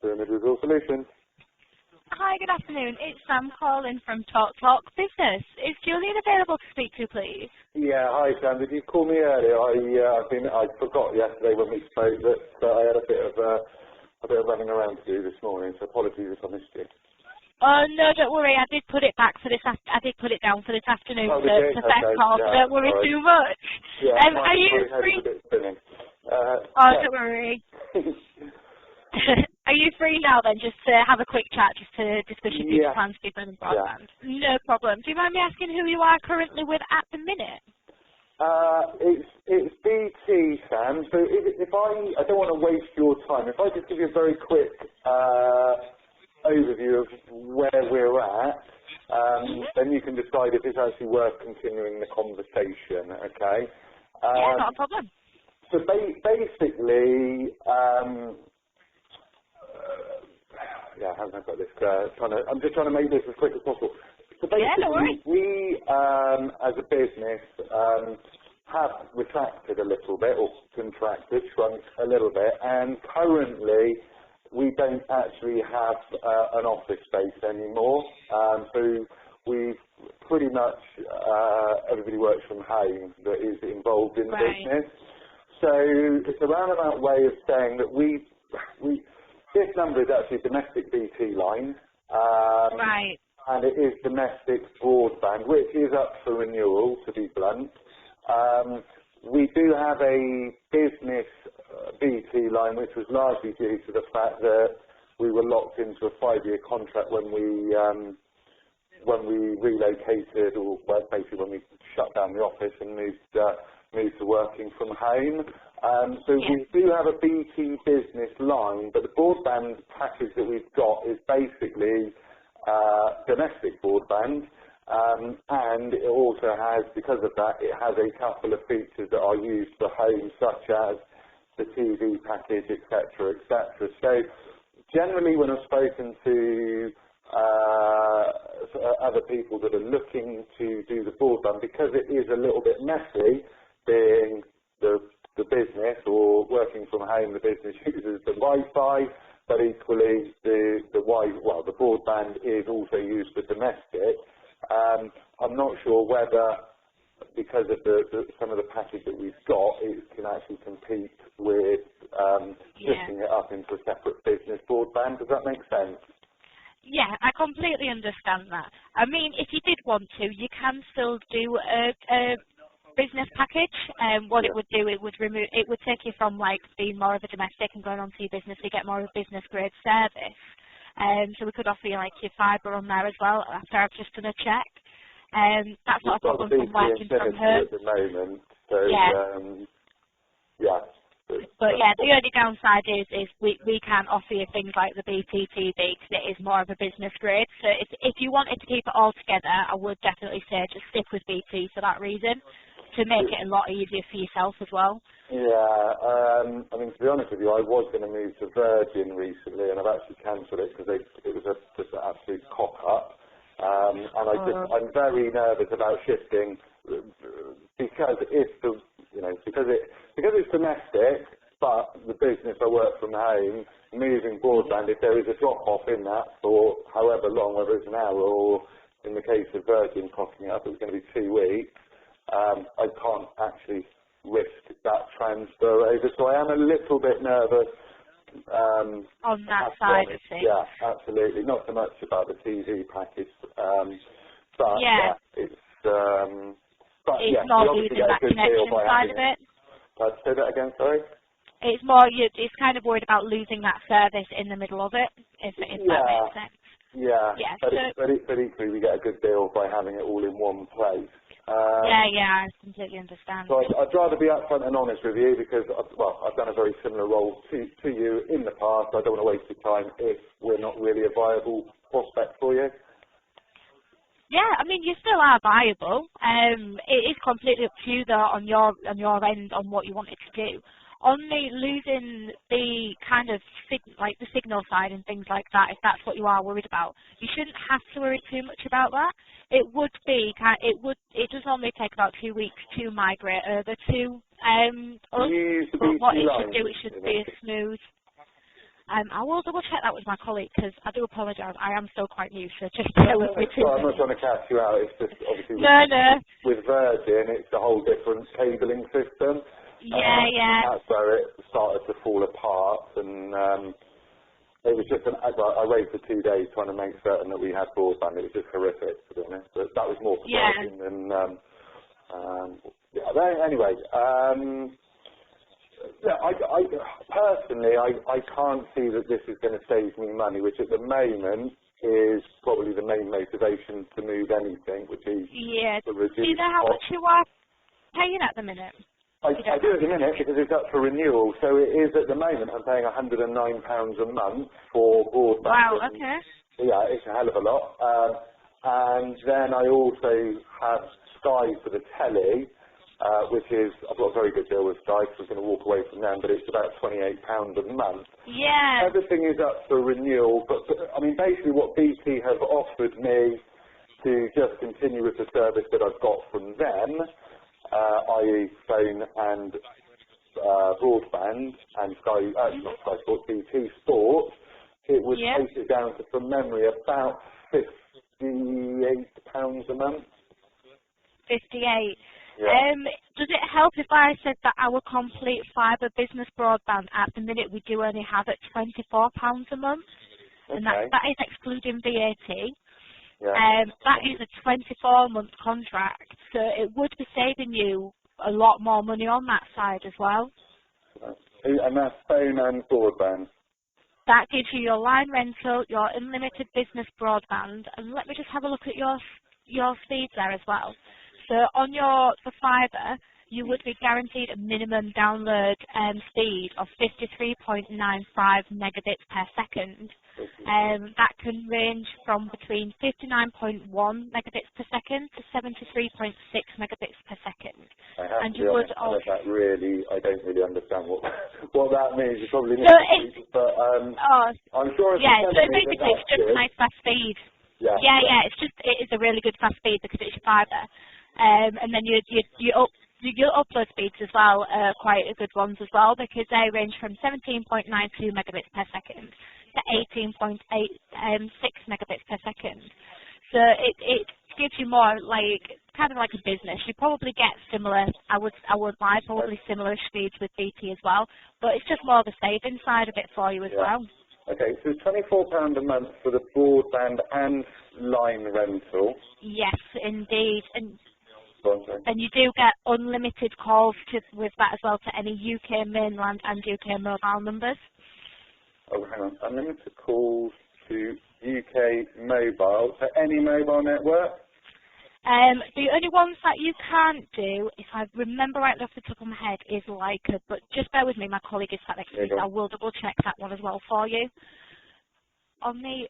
Pyramid Resource Solutions. Hi, good afternoon. It's Sam calling from Talk Business. Is Julian available to speak to, please? Yeah, hi Sam. Did you call me earlier? I forgot yesterday when we spoke that I had a bit of running around to do this morning. So apologies if I missed you. Oh no, don't worry. I did put it back for this. I did put it down for this afternoon to first call. So don't worry too much. Yeah, are you free? Don't worry. Are you free now then, just to have a quick chat, just to discuss your future plans for your broadband? Yeah. No problem. Do you mind me asking who you are currently with at the minute? It's BT, Sam. So if I don't want to waste your time, if I just give you a very quick overview of where we're at, then you can decide if it's actually worth continuing the conversation. Okay? Yeah, not a problem. So basically. How can I put this? I'm just trying to make this as quick as possible. So basically, we as a business have retracted a little bit, or contracted, shrunk a little bit, and currently we don't actually have an office space anymore. So we've pretty much everybody works from home that is involved in the business. So it's a roundabout way of saying that we this number is actually a domestic BT line, and it is domestic broadband, which is up for renewal, to be blunt. We do have a business BT line, which was largely due to the fact that we were locked into a 5-year contract when we relocated, or basically when we shut down the office and moved to working from home. So we do have a BT business line, but the broadband package that we've got is basically domestic broadband, and it also has, because of that, it has a couple of features that are used for home, such as the TV package, etc., etc. So generally, when I've spoken to other people that are looking to do the broadband, because it is a little bit messy, being the business, or working from home, the business uses the Wi-Fi, but equally the broadband is also used for domestic. I'm not sure whether, because of some of the package that we've got, it can actually compete with splitting it up into a separate business broadband. Does that make sense? Yeah, I completely understand that. I mean, if you did want to, you can still do a business package. What it would do, it would take you from like being more of a domestic and going on to your business to get more of a business grade service. So we could offer you like your fibre on there as well after I've just done a check. That's not a problem from working from home. At the moment, so But yeah, the only downside is we can't offer you things like the BT TV because it is more of a business grade. So if you wanted to keep it all together, I would definitely say just stick with BT for that reason, to make it a lot easier for yourself as well. Yeah, I mean, to be honest with you, I was going to move to Virgin recently, and I've actually cancelled it because it was just an absolute cock-up. And I'm very nervous about shifting because it's domestic, but the business I work from home, moving broadband, if there is a drop-off in that for however long, whether it's an hour or, in the case of Virgin cocking it up, it's going to be 2 weeks, I can't actually risk that transfer over. So I am a little bit nervous. On that side of things. Yeah, absolutely. Not so much about the TV package, but it's more losing that connection side of it. Say that again, sorry? It's more, it's kind of worried about losing that service in the middle of it, if that makes sense. Yeah, but equally we get a good deal by having it all in one place. I completely understand. So I'd rather be upfront and honest with you because, I've done a very similar role to you in the past. I don't want to waste your time if we're not really a viable prospect for you. Yeah, I mean, you still are viable. It is completely up to you, though, on your end on what you wanted to do. Only losing the kind of the signal side and things like that, if that's what you are worried about, you shouldn't have to worry too much about that. It does only take about 2 weeks to migrate over to us. But what it should do, it should be smooth. I will double check that with my colleague because I do apologise. I am still quite new, so just bear with me too. I'm not trying to catch you out. It's just obviously with Virgin, it's a whole different cabling system. Yeah. That's where it started to fall apart, and it was just I waited for 2 days trying to make certain that we had broadband. It was just horrific, to be honest. But that was more surprising than. Anyway. I personally, I can't see that this is going to save me money, which at the moment is probably the main motivation to move anything, which is the reduced. Do you know how much you are paying at the minute? I do at the minute because it's up for renewal. So it is at the moment. I'm paying £109 a month for broadband. Wow. Okay. Yeah, it's a hell of a lot. And then I also have Sky for the telly. Which is, I've got a very good deal with Sky, so I'm going to walk away from them, but it's about £28 a month. Yeah. Everything is up for renewal, but I mean, basically what BT have offered me to just continue with the service that I've got from them, i.e. phone and broadband, and Sky, not Sky Sports, BT Sport, it would take it down to, from memory, about £58 a month. 58. Yeah. Does it help if I said that our complete fibre business broadband at the minute we do only have at £24 a month? Okay. And that is excluding VAT. Yeah. That is a 24-month contract, so it would be saving you a lot more money on that side as well. And that's phone and broadband? That gives you your line rental, your unlimited business broadband, and let me just have a look at your speeds there as well. So on the fibre, you would be guaranteed a minimum download speed of 53.95 megabits per second. That can range from between 59.1 megabits per second to 73.6 megabits per second. I have to be honest, I don't really understand what that means. You probably need but I'm sure it's so basically it's just a nice fast speed. Yeah, it is a really good fast speed because it's your fibre. And then your upload speeds as well are quite good ones as well because they range from 17.92 megabits per second to 18.86 megabits per second. So it gives you more kind of like a business. You probably get similar, I would lie, probably similar speeds with BT as well, but it's just more the saving side of it for you as well. Okay, so £24 a month for the broadband and line rental. Yes, indeed. And you do get unlimited calls with that as well to any UK mainland and UK mobile numbers. Oh, hang on. Unlimited calls to UK mobile, to any mobile network? The only ones that you can't do, if I remember right off the top of my head, is Leica, but just bear with me, my colleague is sat next to me, so I will double check that one as well for you. On the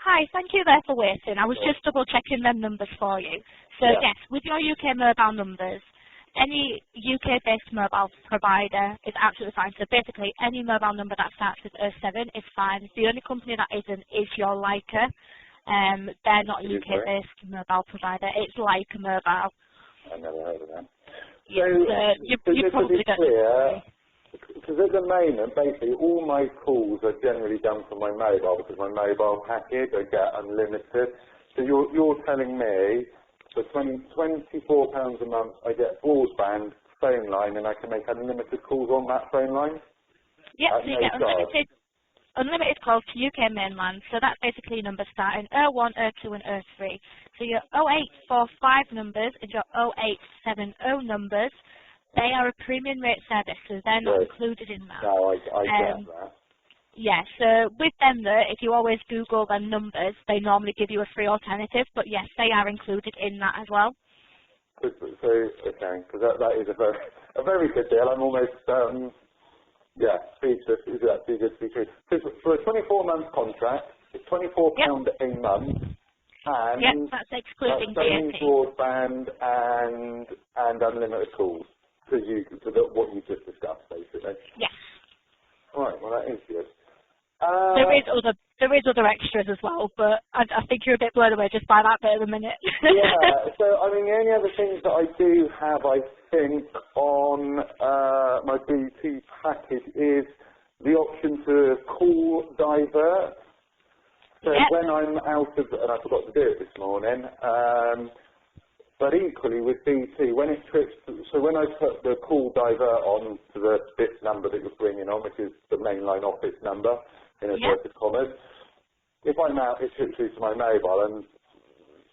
Hi, thank you there for waiting. I was just double checking them numbers for you. So yes, with your UK mobile numbers, any UK-based mobile provider is absolutely fine. So basically, any mobile number that starts with 07 is fine. The only company that isn't is your Leica. They're not a UK-based mobile provider. It's Leica Mobile. I never heard of that. So you probably don't know. Because at the moment, basically, all my calls are generally done from my mobile because my mobile package, I get unlimited. So you're telling me for £24 a month, I get broadband, phone line, and I can make unlimited calls on that phone line? Yep, so you get unlimited calls to UK mainland. So that's basically numbers starting 01, 02 and 03. So your 0845 numbers and your 0870 numbers They are a premium rate service, so they're not included in that. No, I get that. Yeah, so with them though, if you always Google their numbers, they normally give you a free alternative, but yes, they are included in that as well. So okay, because that is a very good deal. I'm almost, speechless. Is that too good to be true? Because for a 24-month contract, it's £24 a month, and that's excluding VAT. Broadband and unlimited calls, what you just discussed, basically. Yes. All right, well, that is good. There is other extras as well, but I think you're a bit blown away just by that bit at the minute. Yeah, so I mean the only other things that I do have, I think, on my BT package is the option to call divert. So when I'm out of, and I forgot to do it this morning, but equally with BT, when it trips, so when I put the call divert on to the bit number that you're bringing on, which is the mainline office number, in inverted commas, if I'm out, it trips through to my mobile, and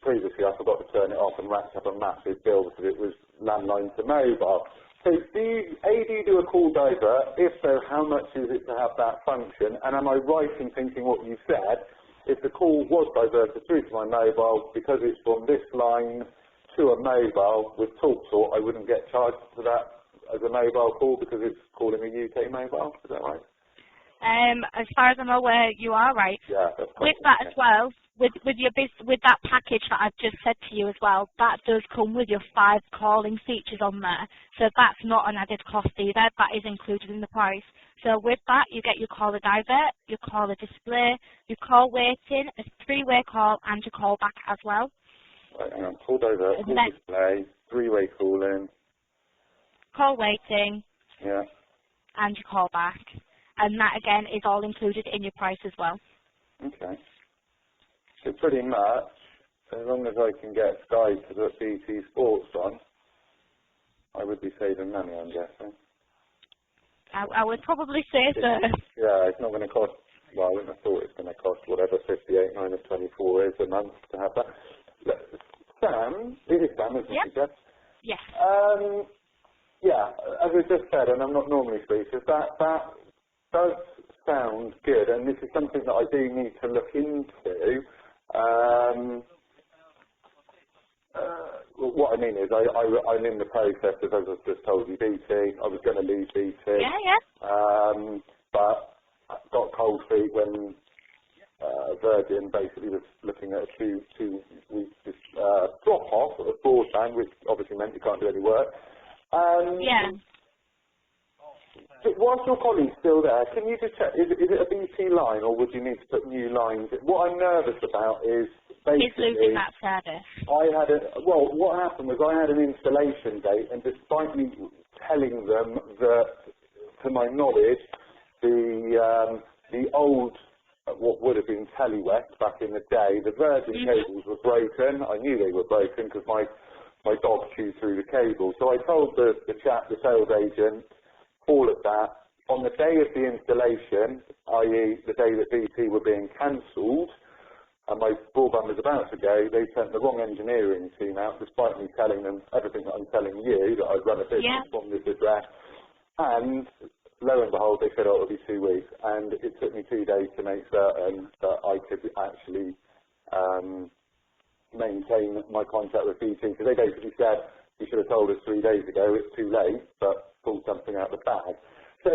previously I forgot to turn it off and racked up a massive bill because it was landline to mobile. So do you do a call divert? If so, how much is it to have that function? And am I right in thinking what you said? If the call was diverted through to my mobile, because it's from this line to a mobile with TalkTalk, I wouldn't get charged for that as a mobile call because it's calling a UK mobile. Is that right? As far as I'm aware, you are right. Yeah. With that as well, with that package that I've just said to you as well, that does come with your 5 calling features on there. So that's not an added cost either. That is included in the price. So with that, you get your caller divert, your caller display, your call waiting, a 3-way call, and your call back as well. Right, hang on. Call divert, call display, 3-way calling. Call waiting. Yeah. And your call back. And that, again, is all included in your price as well. Okay. So pretty much, as long as I can get Sky to put BT Sports on, I would be saving money, I'm guessing. I would probably say so. Yeah, it's not going to cost, well, I wouldn't have thought it's going to cost whatever 58 minus 24 is a month to have that. Sam, it is Sam, isn't it? Yes. Yeah, as I just said, and I'm not normally speechless, that does sound good, and this is something that I do need to look into. What I mean is, I'm in the process of, as I've just told you, BT. I was going to leave BT. But I got cold feet when Virgin basically was looking at a two-week drop-off of broadband, which obviously meant you can't do any work. Whilst your colleague's still there, can you just check, is it a BT line or would you need to put new lines? What I'm nervous about is basically... He's losing that service. What happened was I had an installation date, and despite me telling them that, to my knowledge, the old, what would have been Telewest back in the day, the Virgin cables were broken. I knew they were broken because my dog chewed through the cable. So I told the chap, the sales agent, all of that. On the day of the installation, i.e. the day that BT were being cancelled, and my broadband was about to go, they sent the wrong engineering team out, despite me telling them everything that I'm telling you, that I'd run a business from this address. And lo and behold, they said, it'll be 2 weeks. And it took me 2 days to make certain that I could actually maintain my contract with BT, because they basically said, you should have told us 3 days ago, it's too late, but pull something out of the bag. So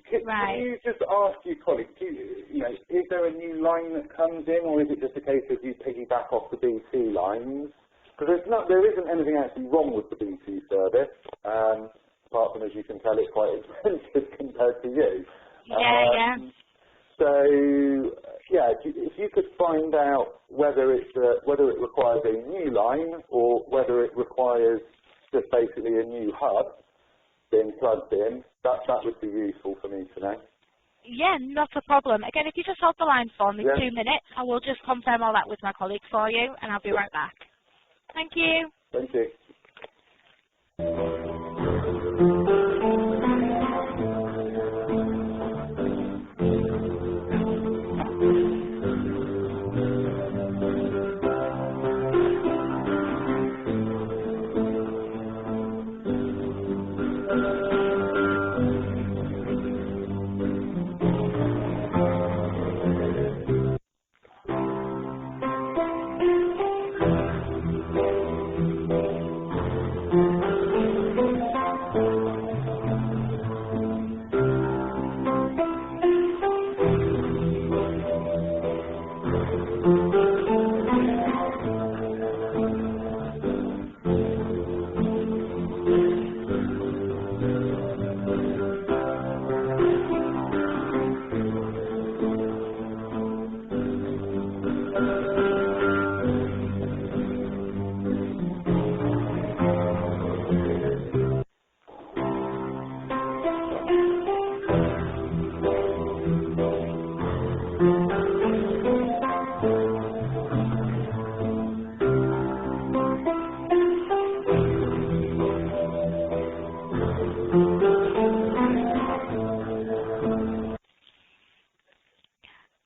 can you just ask your colleague, is there a new line that comes in, or is it just a case of you piggyback off the BT lines? Because there isn't anything actually wrong with the BT service, apart from, as you can tell, it's quite expensive compared to you. So, if you could find out whether it requires a new line or whether it requires just basically a new hub being plugged in, that would be useful for me to know. Yeah, not a problem. Again, if you just hold the line for me 2 minutes, I will just confirm all that with my colleagues for you, and I'll be right back. Thank you. Thank you.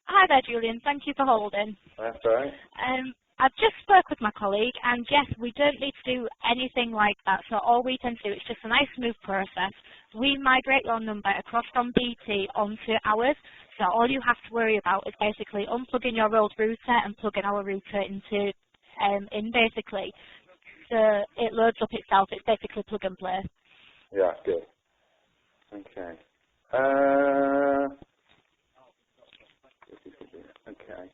Hi there, Julian. Thank you for holding. That's all right. I've just spoke with my colleague, and yes, we don't need to do anything like that. So all we tend to do is just a nice, smooth process. We migrate your number across from BT onto ours. So all you have to worry about is basically unplugging your old router and plugging our router into in basically. So it loads up itself. It's basically plug and play. Yeah, good. Okay. Okay.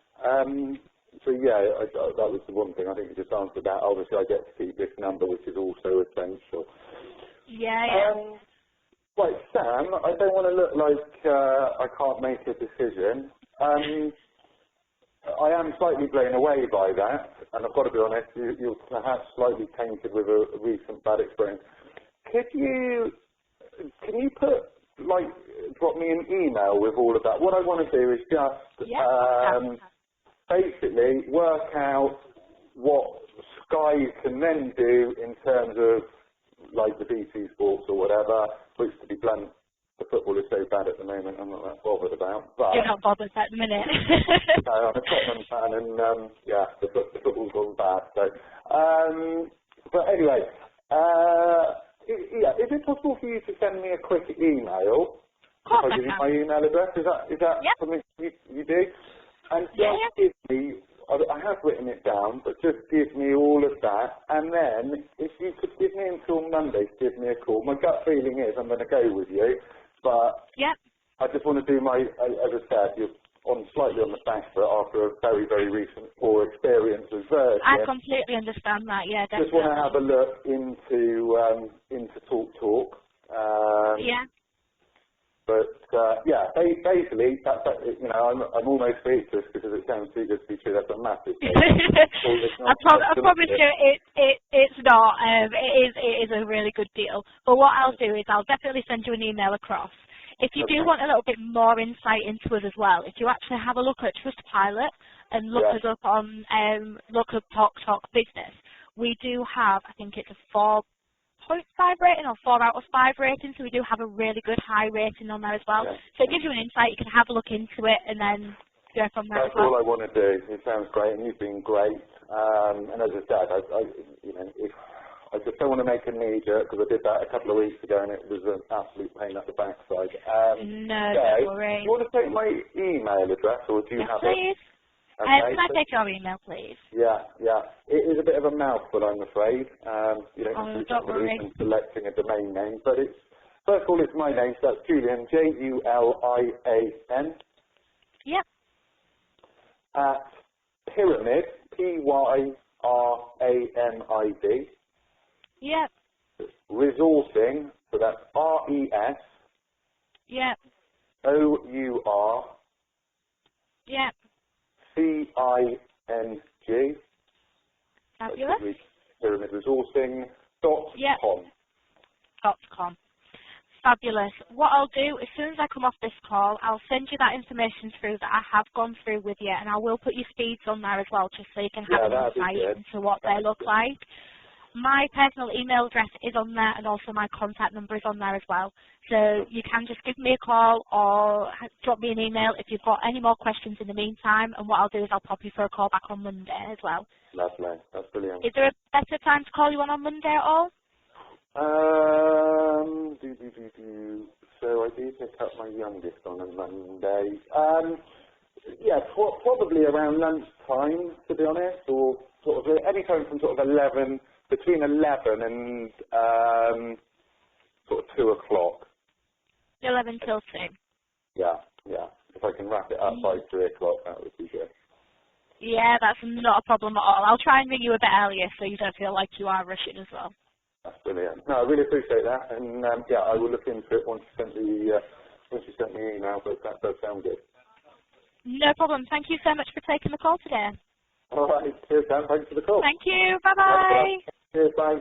So yeah, that was the one thing. I think you just answered that. Obviously, I get to keep this number, which is also essential. Yeah. Right, Sam, I don't want to look like I can't make a decision. I am slightly blown away by that, and I've got to be honest, you're perhaps slightly tainted with a recent bad experience. Can you drop me an email with all of that? What I want to do is just basically work out what Sky can then do in terms of like the BT Sports or whatever, which to be blunt, the football is so bad at the moment, I'm not that bothered about. But you're not bothered at the minute. no, I'm a Tottenham fan, and yeah, the football's gone bad. So, but anyway, yeah, is it possible for you to send me a quick email? Of course If I give you my email address, is that something you do? And just give me, I have written it down, but just give me all of that, and then if you could give me until Monday to give me a call. My gut feeling is I'm going to go with you, but I just want to do my, as I said, you're slightly on the back foot after a very, very recent poor experience with Virgin. I completely understand that, yeah, definitely. Just want to have a look into Talk. But yeah, basically, you know, I'm almost speechless because it sounds too good to be true. That's a massive. I promise you, it's not. It is a really good deal. But what I'll do is I'll definitely send you an email across. If you do want a little bit more insight into us as well, if you actually have a look at Trustpilot and look us up on look up Talk Business, we do have, I think it's a 4.5 rating or 4 out of 5 rating, so we do have a really good high rating on there as well. So it gives you an insight. You can have a look into it and then go from there. That's all I want to do. It sounds great, and you've been great. And as I said, you know, I just don't want to make a knee jerk because I did that a couple of weeks ago and it was an absolute pain at the backside. No, don't worry. Do you want to take my email address, or do you have please. it? Okay, can I take your email, please? Yeah. It is a bit of a mouthful, I'm afraid. You know, don't worry. Selecting a domain name, but it's first of all, it's my name, so that's Julian, Julian. Yep. At Pyramid, Pyramid. Yep. Resourcing, so that's RES. Yep. OUR. Yep. CING. Fabulous. PyramidResourcing.com. .com. Fabulous. What I'll do, as soon as I come off this call, I'll send you that information through that I have gone through with you, and I will put your speeds on there as well, just so you can have an insight into what they look like. My personal email address is on there, and also my contact number is on there as well. So you can just give me a call or drop me an email if you've got any more questions in the meantime, and what I'll do is I'll pop you for a call back on Monday as well. Lovely. That's brilliant. Is there a better time to call you on Monday at all? So I do pick up my youngest on a Monday. Yeah, probably around lunchtime, to be honest, or sort of any time from sort of 11, between 11 and sort of 2 o'clock. 11 till 2. Yeah. If I can wrap it up by 3 o'clock, that would be good. Yeah, that's not a problem at all. I'll try and ring you a bit earlier so you don't feel like you are rushing as well. That's brilliant. No, I really appreciate that, and yeah, I will look into it once you sent me the email. But that does sound good. No problem. Thank you so much for taking the call today. All right. Cheers, Dan. Thanks for the call. Thank you. Bye bye. Cheers. Bye.